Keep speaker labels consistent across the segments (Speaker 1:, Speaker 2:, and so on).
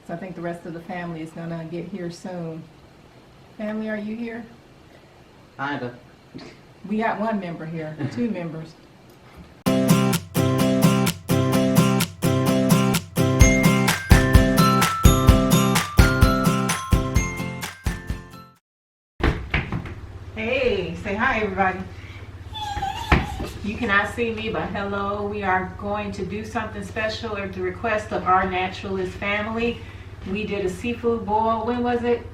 Speaker 1: So I think the rest of the family is gonna get here soon. Family, are you here?
Speaker 2: Kinda.
Speaker 1: We got one member here, 2 members. Hey, say hi everybody. You cannot see me, but hello. We are going to do something special at the request of our naturalist family. We did a seafood boil. When was it?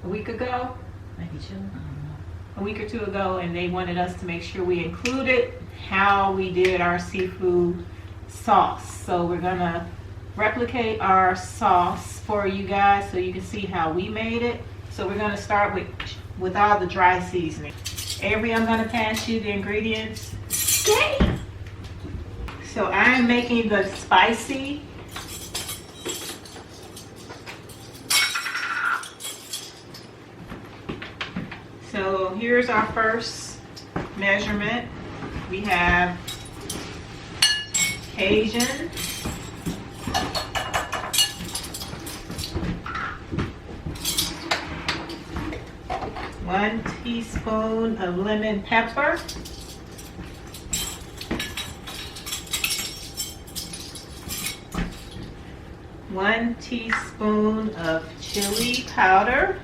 Speaker 1: A week ago?
Speaker 2: Maybe 2. I don't know.
Speaker 1: A week or 2 ago, and they wanted us to make sure we included how we did our seafood sauce. So we're gonna replicate our sauce for you guys so you can see how we made it. So we're gonna start with all the dry seasoning. Avery, I'm gonna pass you the ingredients. Yay! So I'm making the spicy. So here's our first measurement. We have Cajun, one teaspoon of lemon pepper, one teaspoon of chili powder,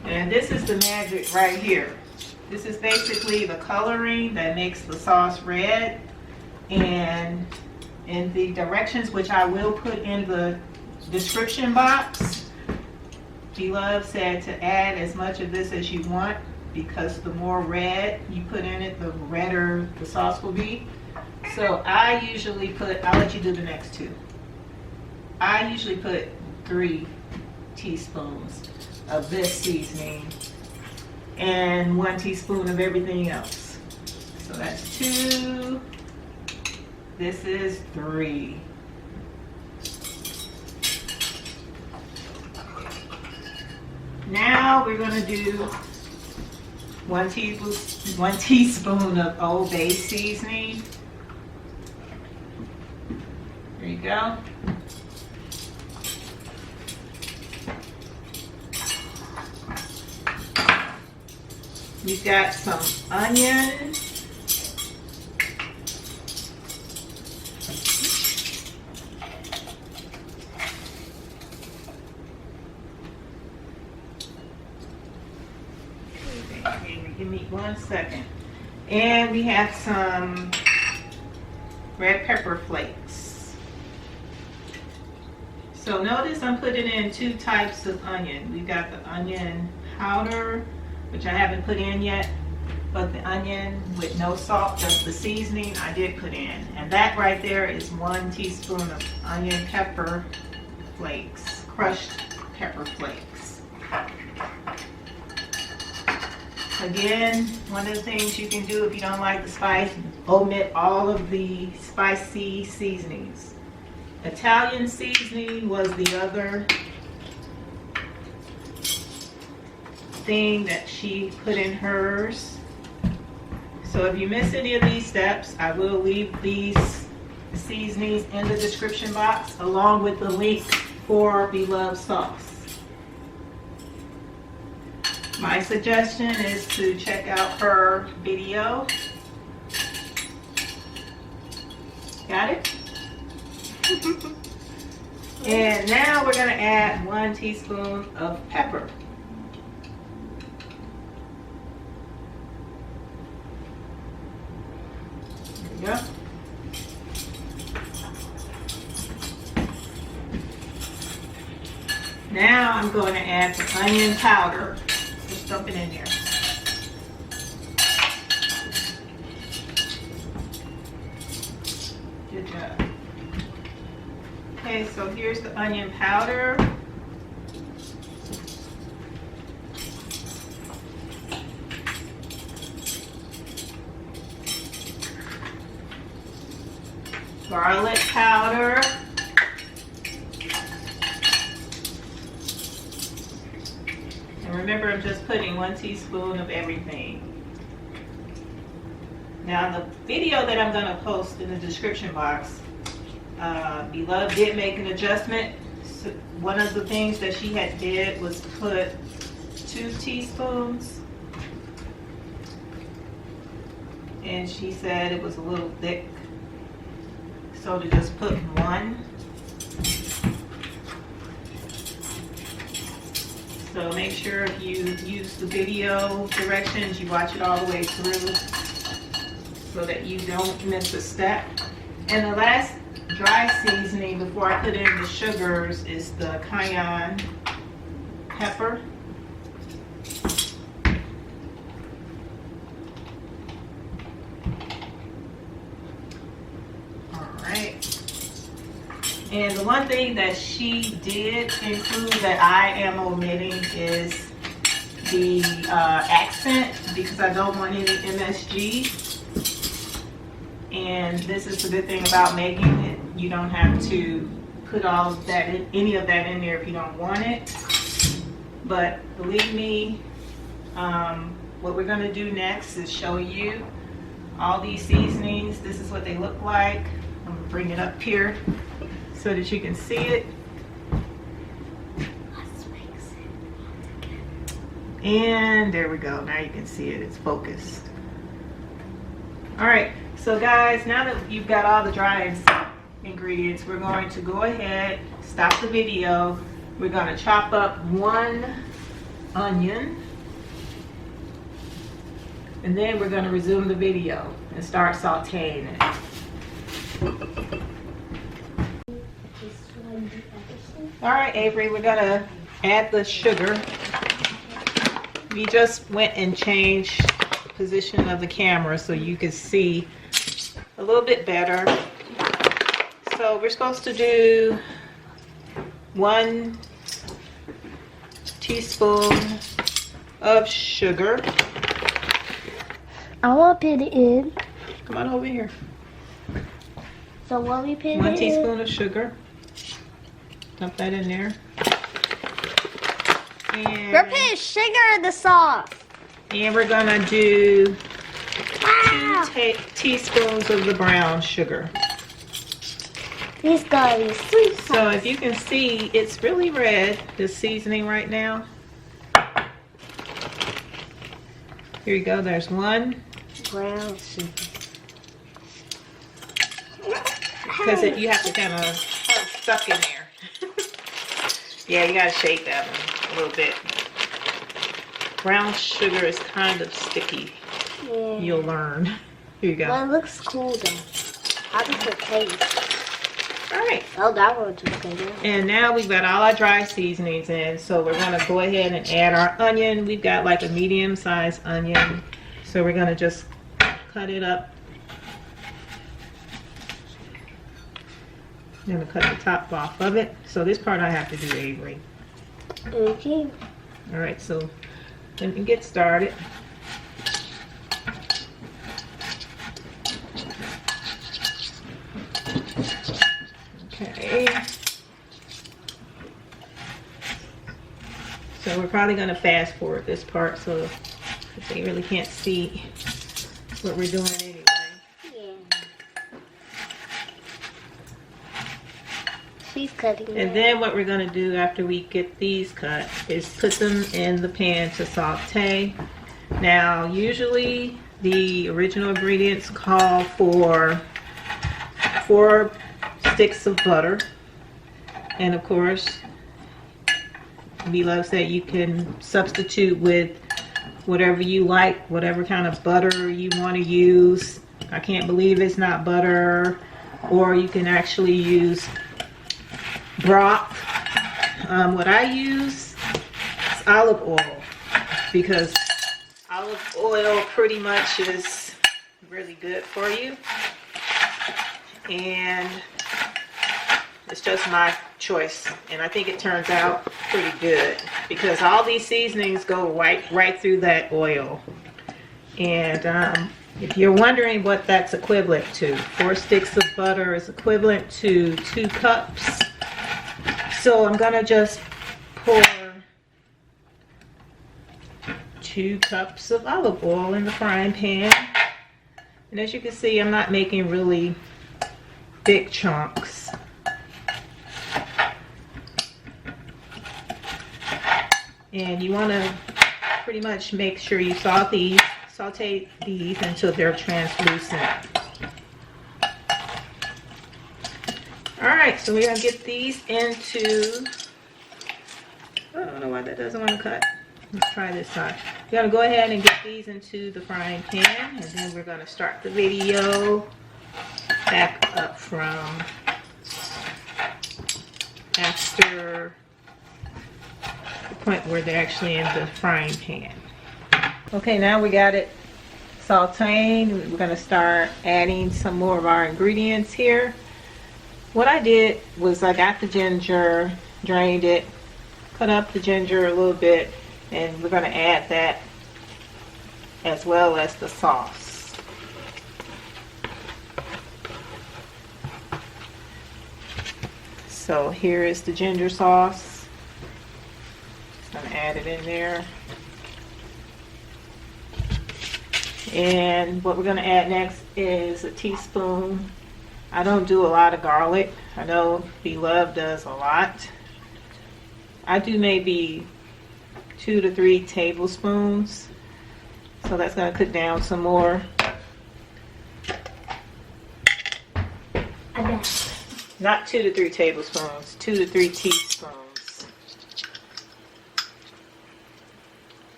Speaker 1: and this is the magic right here. This is basically the coloring that makes the sauce red, and in the directions, which I will put in the description box, G-Love said to add as much of this as you want, because the more red you put in it, the redder the sauce will be. So I usually put, I'll let you do the next 2. I usually put 3 teaspoons of this seasoning and 1 teaspoon of everything else. So that's 2. This is 3. Now we're gonna do 1 teaspoon of Old Bay seasoning. There you go. We've got some onion. Give me 1 second. And we have some red pepper flakes. So notice I'm putting in 2 types of onion. We've got the onion powder, which I haven't put in yet, but the onion with no salt, just the seasoning, I did put in. And that right there is 1 teaspoon of onion pepper flakes, crushed pepper flakes. Again, one of the things you can do if you don't like the spice, omit all of the spicy seasonings. Italian seasoning was the other thing that she put in hers. So if you miss any of these steps, I will leave these seasonings in the description box along with the link for Beloved sauce. My suggestion is to check out her video. Got it? And now we're going to add 1 teaspoon of pepper. There you go. Now I'm going to add the onion powder. Just dump it in there. Good job. Okay, so here's the onion powder. Garlic powder. And remember, I'm just putting 1 teaspoon of everything. Now the video that I'm going to post in the description box, Beloved did make an adjustment. So one of the things that she had did was put 2 teaspoons. And she said it was a little thick. So to just put 1. So make sure if you use the video directions, you watch it all the way through so that you don't miss a step. And the last dry seasoning before I put in the sugars is the Cayenne pepper. And the one thing that she did include that I am omitting is the accent, because I don't want any MSG. And this is the good thing about making it. You don't have to put all of that in, any of that in there if you don't want it. But believe me, what we're going to do next is show you all these seasonings. This is what they look like. I'm going to bring it up here so that you can see it. And there we go. Now you can see it. It's focused. All right. So guys, now that you've got all the dry ingredients, we're going to go ahead, stop the video. We're going to chop up 1 onion. And then we're going to resume the video and start sauteing it. All right, Avery, we're gonna add the sugar. We just went and changed the position of the camera so you could see a little bit better. So we're supposed to do 1 teaspoon of sugar.
Speaker 3: I want to put it in.
Speaker 1: Come on over here.
Speaker 3: So what we put
Speaker 1: 1
Speaker 3: in?
Speaker 1: teaspoon of sugar. Dump that in there. And
Speaker 3: We're putting sugar in the sauce.
Speaker 1: And we're gonna do
Speaker 3: Wow.
Speaker 1: 2 teaspoons of the brown sugar.
Speaker 3: These guys sweet.
Speaker 1: So if you can see, it's really red, the seasoning right now. Here you go, there's 1.
Speaker 3: Brown sugar.
Speaker 1: Because you have to kind of stuck in there. Yeah, you gotta shake that one a little bit. Brown sugar is kind of sticky.
Speaker 3: Yeah.
Speaker 1: You'll learn. Here you go.
Speaker 3: Well, it looks cool though. How does it taste?
Speaker 1: Alright.
Speaker 3: Oh, that one took good.
Speaker 1: And now we've got all our dry seasonings in. So we're gonna go ahead and add our onion. We've got like a medium-sized onion. So we're gonna just cut it up. I'm gonna cut the top off of it. So this part I have to do, Avery.
Speaker 3: Okay.
Speaker 1: All right, so let me get started. Okay. So we're probably gonna fast forward this part so they really can't see what we're doing anyway.
Speaker 3: She's cutting it.
Speaker 1: And then what we're going to do after we get these cut is put them in the pan to saute. Now, usually the original ingredients call for 4 sticks of butter. And of course, Beloved said you can substitute with whatever you like, whatever kind of butter you want to use. I can't believe it's not butter. Or you can actually use broth. What I use is olive oil, because olive oil pretty much is really good for you, and it's just my choice, and I think it turns out pretty good because all these seasonings go right through that oil. And if you're wondering what that's equivalent to, 4 sticks of butter is equivalent to 2 cups. So I'm gonna just pour 2 cups of olive oil in the frying pan. And as you can see, I'm not making really big chunks. And you want to pretty much make sure you saute these until they're translucent. Alright, so we're going to get these into, I don't know why that doesn't want to cut. Let's try this side. We're going to go ahead and get these into the frying pan, and then we're going to start the video back up from after the point where they're actually in the frying pan. Okay, now we got it sauteing. We're going to start adding some more of our ingredients here. What I did was I got the ginger, drained it, cut up the ginger a little bit, and we're going to add that as well as the sauce. So here is the ginger sauce. Just going to add it in there. And what we're going to add next is a teaspoon. I don't do a lot of garlic. I know Beloved does a lot. I do maybe 2 to 3 tablespoons. So that's going to cook down some more. Not 2 to 3 tablespoons, 2 to 3 teaspoons.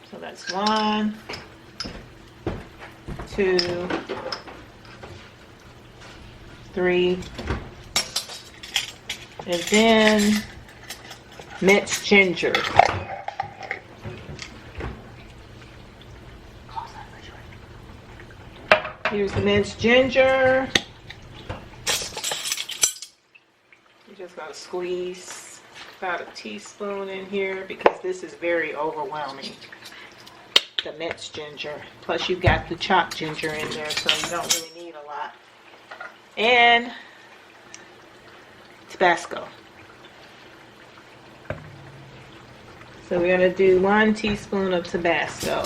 Speaker 1: So that's 1, 2, 3, and then minced ginger. Here's the minced ginger. You just gotta squeeze about a teaspoon in here because this is very overwhelming. The minced ginger. Plus you've got the chopped ginger in there, so you don't really need a lot. And Tabasco. So we're going to do 1 teaspoon of Tabasco.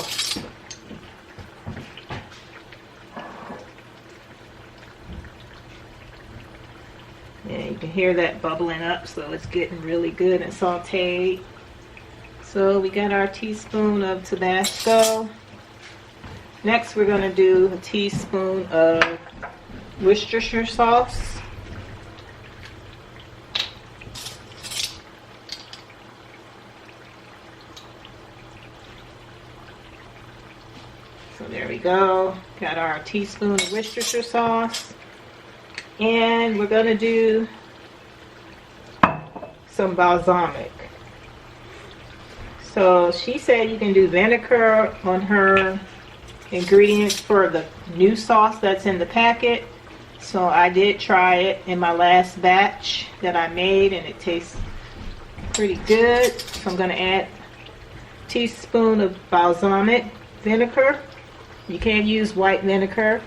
Speaker 1: And you can hear that bubbling up, so it's getting really good and sauteed. So we got our teaspoon of Tabasco. Next we're going to do a teaspoon of Worcestershire sauce. So there we go. Got our teaspoon of Worcestershire sauce. And we're going to do some balsamic. So she said you can do vinegar on her ingredients for the new sauce that's in the packet. So I did try it in my last batch that I made and it tastes pretty good. So I'm going to add a teaspoon of balsamic vinegar. You can use white vinegar,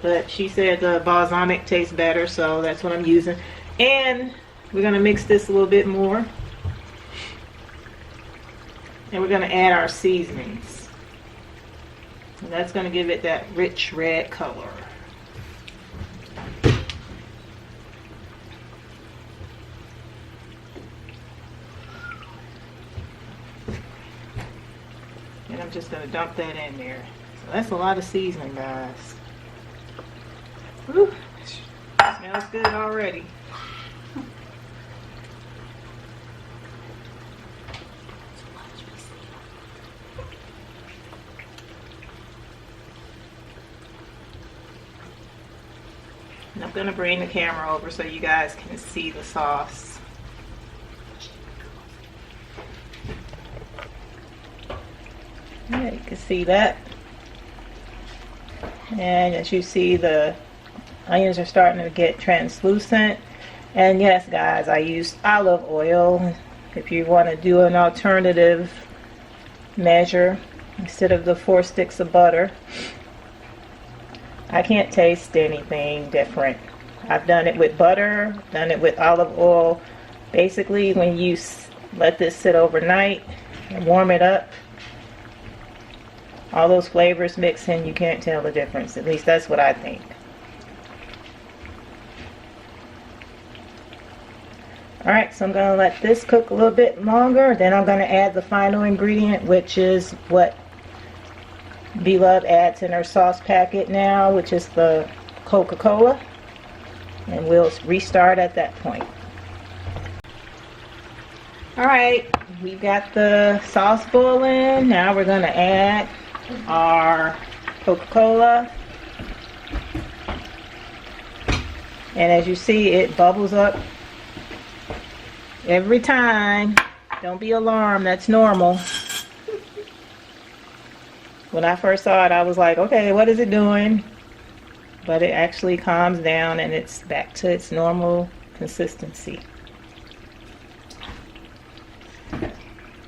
Speaker 1: but she said the balsamic tastes better, so that's what I'm using. And we're going to mix this a little bit more. And we're going to add our seasonings. And that's going to give it that rich red color. And I'm just going to dump that in there. So that's a lot of seasoning, guys. Whew. Smells good already. And I'm going to bring the camera over so you guys can see the sauce. Yeah, you can see that. And as you see, the onions are starting to get translucent. And yes, guys, I used olive oil. If you want to do an alternative measure instead of the 4 sticks of butter. I can't taste anything different. I've done it with butter, done it with olive oil. Basically, when you let this sit overnight and warm it up, All those flavors mix in, you can't tell the difference. At least that's what I think. Alright, so I'm going to let this cook a little bit longer. Then I'm going to add the final ingredient, which is what Beloved adds in her sauce packet now, which is the Coca-Cola. And we'll restart at that point. Alright, we've got the sauce boiling. Now we're going to add our Coca-Cola. And as you see, it bubbles up every time. Don't be alarmed, that's normal. When I first saw it, I was like, okay, what is it doing? But it actually calms down and it's back to its normal consistency.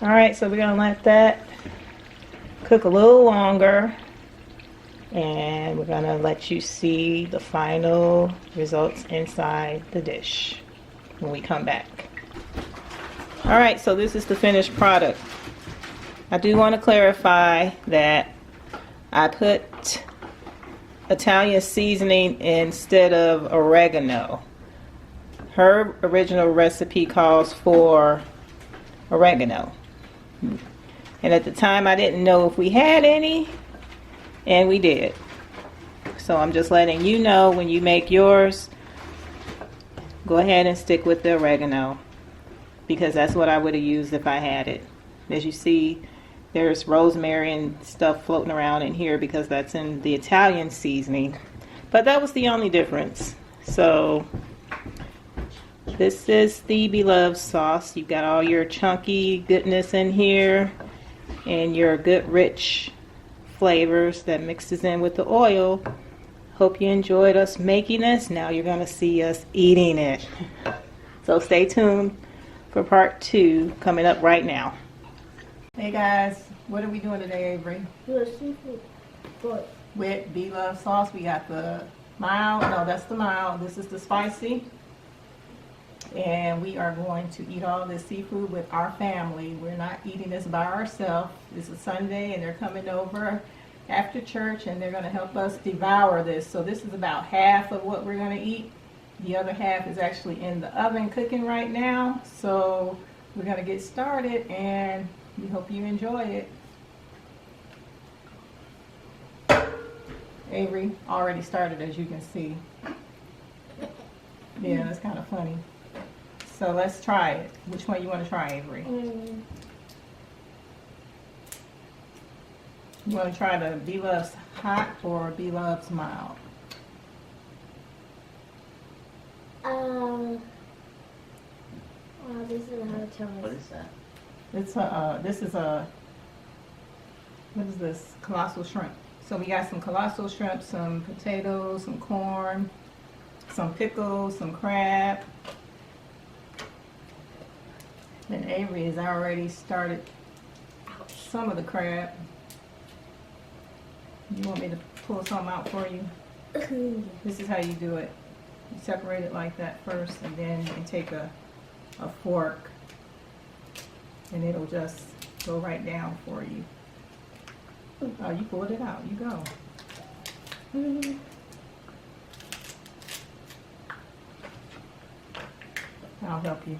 Speaker 1: Alright, so we're going to let that cook a little longer. And we're going to let you see the final results inside the dish when we come back. Alright, so this is the finished product. I do want to clarify that I put Italian seasoning instead of oregano. Her original recipe calls for oregano. And at the time I didn't know if we had any, and we did. So I'm just letting you know, when you make yours, go ahead and stick with the oregano, because that's what I would have used if I had it. As you see, there's rosemary and stuff floating around in here because that's in the Italian seasoning. But that was the only difference. So this is the Beloved sauce. You've got all your chunky goodness in here and your good rich flavors that mixes in with the oil. Hope you enjoyed us making this. Now you're going to see us eating it. So stay tuned for part 2 coming up right now. Hey guys, what are we doing today, Avery?
Speaker 3: Seafood. What?
Speaker 1: With Beloved sauce, we got the mild, no, that's the mild, this is the spicy. And we are going to eat all this seafood with our family. We're not eating this by ourselves. This is Sunday and they're coming over after church and they're going to help us devour this. So this is about half of what we're going to eat. The other half is actually in the oven cooking right now. So we're going to get started and we hope you enjoy it. Avery already started, as you can see. Yeah, that's kind of funny. So let's try it. Which one you want to try, Avery? You want to try the Beloved's hot or Beloved's mild?
Speaker 3: This is another choice.
Speaker 2: What is that?
Speaker 1: It's this is a, what is this? Colossal shrimp. So we got some colossal shrimp, some potatoes, some corn, some pickles, some crab. And Avery has already started some of the crab. You want me to pull some out for you? This is how you do it. You separate it like that first, and then you can take a fork and it'll just go right down for you. Oh, you pulled it out. You go. I'll help you.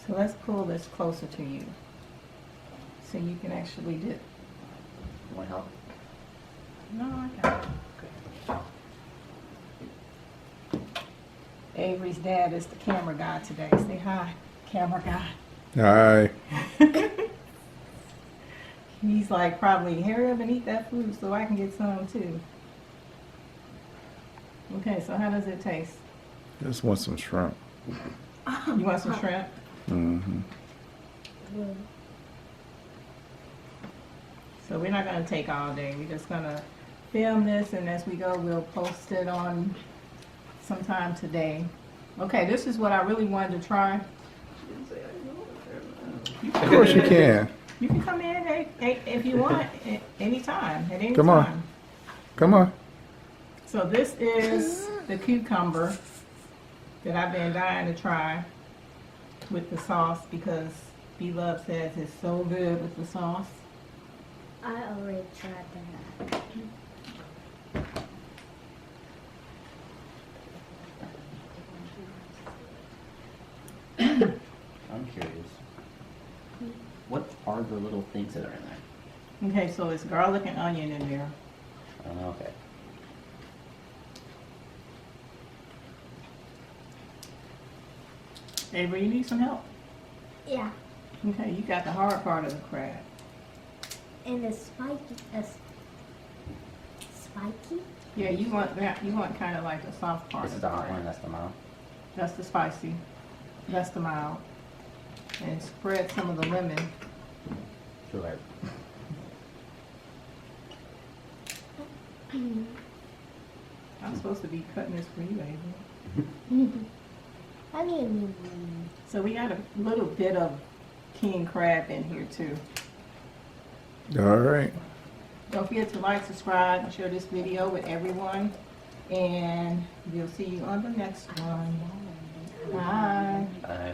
Speaker 1: So let's pull this closer to you so you can actually dip.
Speaker 2: Want help?
Speaker 1: No, I got it. Avery's dad is the camera guy today. Say hi, camera guy.
Speaker 4: Hi.
Speaker 1: He's like, probably, hurry up and eat that food so I can get some too. Okay, so how does it taste?
Speaker 4: Just want some shrimp.
Speaker 1: You want some shrimp?
Speaker 4: Mm-hmm.
Speaker 1: So we're not going to take all day. We're just going to film this, and as we go, we'll post it on sometime today. Okay, this is what I really wanted to try.
Speaker 4: Of course you can.
Speaker 1: You can come in if you want, anytime, at any
Speaker 4: Come on.
Speaker 1: time.
Speaker 4: Come on.
Speaker 1: So this is the cucumber that I've been dying to try with the sauce because Beloved says it's so good with the sauce.
Speaker 3: I already tried that.
Speaker 2: I'm curious. What are the little things that are in there?
Speaker 1: Okay, so it's garlic and onion in there.
Speaker 2: I don't know. Okay.
Speaker 1: Avery, you need some help?
Speaker 3: Yeah.
Speaker 1: Okay, you got the hard part of the crab.
Speaker 3: And it's spiky. Spiky?
Speaker 1: Yeah, you want that. You want kind of like the soft part
Speaker 2: This
Speaker 1: of
Speaker 2: is
Speaker 1: the
Speaker 2: the hot one.
Speaker 1: crab.
Speaker 2: That's the mild.
Speaker 1: That's the spicy. That's the mild. And spread some of the lemon.
Speaker 2: Sure.
Speaker 1: I'm supposed to be cutting this for you, Avery.
Speaker 3: I mean,
Speaker 1: So we got a little bit of king crab in here too.
Speaker 4: All right.
Speaker 1: Don't forget to like, subscribe, and share this video with everyone. And we'll see you on the next one. Bye.
Speaker 2: Bye.